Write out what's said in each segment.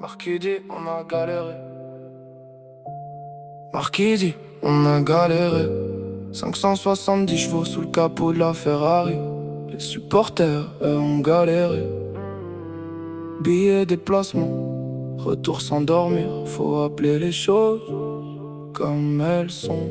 Marquis dit, on a galéré. Marquis dit, on a galéré. 570 chevaux sous le capot de la Ferrari. Les supporters, eux, ont galéré. Billets, déplacement, retour sans dormir. Faut appeler les choses comme elles sont.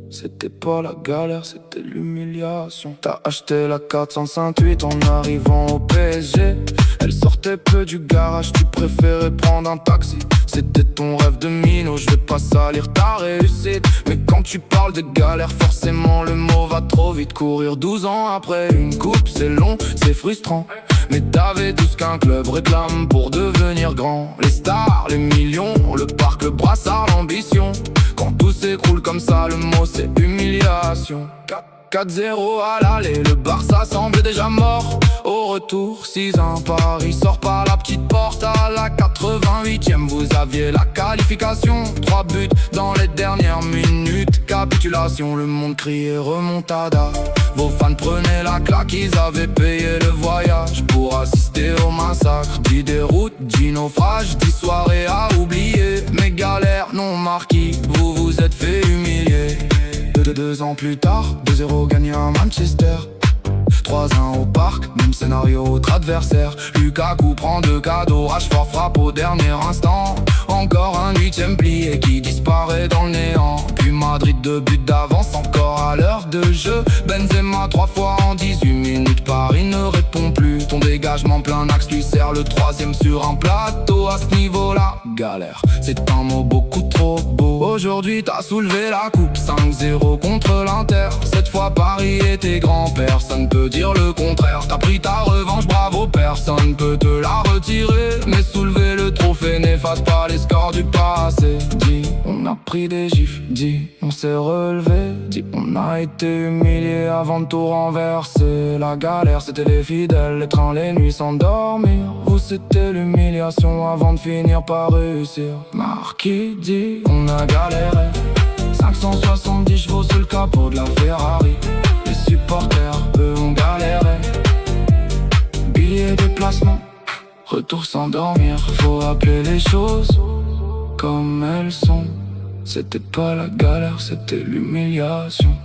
C'était pas la galère, c'était l'humiliation. T'as acheté la 458 en arrivant au PSG. Elle sortait peu du garage, tu préférais prendre un taxi. C'était ton rêve de minot, je vais pas salir ta réussite. Mais quand tu parles de galère, forcément le mot va trop vite. Courir 12 ans après une coupe, c'est long, c'est frustrant. Mais t'avais tout ce qu'un club réclame pour devenir grand. Les stars, les millions, le parc, le brassard, l'ambition. Quand tout s'écroule comme ça, le mot c'est humiliation. 4-0 à l'aller, le Barça semble déjà mort. Au retour, 6-1, Paris sort par la petite porte. À la 88e, vous aviez la qualification. 3 buts dans les dernières minutes. Capitulation, le monde criait remontada. Vos fans prenaient la claque, ils avaient payé le voyage pour assister au massacre. 10 déroutes, 10 naufrages, 10 soirées à oublier. Mes galères non marquis, vous vous êtes fait humilier. 2 ans plus tard, 2-0 gagné à Manchester. 3-1 au parc, même scénario, autre adversaire. Lukaku prend 2 cadeaux, Rashford frappe au dernier instant. Encore un 8ème plié qui disparaît dans le néant. Puis Madrid 2 buts d'avance, encore à l'heure de jeu. Benzema 3 fois en 18 minutes, Paris ne répond plus. Ton dégagement plein axe lui sert le 3ème sur un plateau. À ce niveau-là, galère, c'est un mot beaucoup trop beau. Aujourd'hui t'as soulevé la coupe, 5-0 contre l'Inter. Cette fois Paris était grand, personne peut dire le contraire. T'as pris ta revanche, bravo, personne peut te la retirer. Mais soulever le trophée n'efface pas les scores du passé. Dis, on a pris des gifs, dis, on s'est relevé. Dis, on a été humilié avant de tout renverser. La galère c'était les fidèles, les trains, les nuits sans dormir. Vous c'était l'humiliation avant de finir par réussir. Marquis dit, on a galéré. 570 chevaux sous le capot de la Ferrari. Les supporters, eux, ont galéré. Billets, déplacement, retour sans dormir. Faut appeler les choses comme elles sont. C'était pas la galère, c'était l'humiliation.